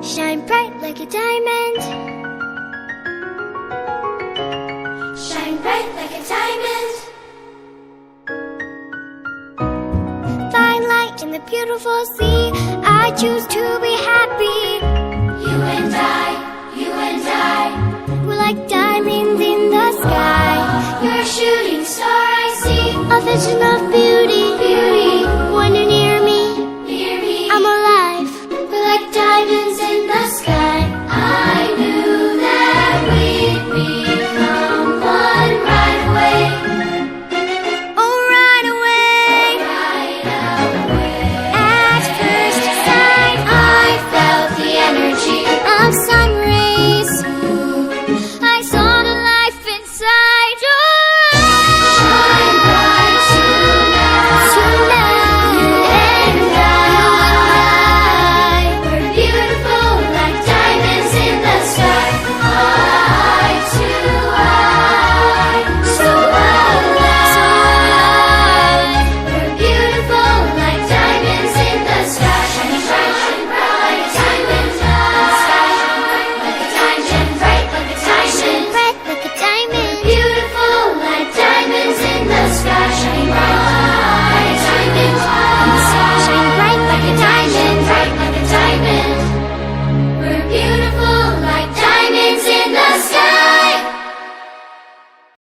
Shine bright like a diamond. Shine bright like a diamond. Find light in the beautiful sea. I choose to be happy. You and I, we're like diamonds in the sky. You're a shooting star I see, a vision of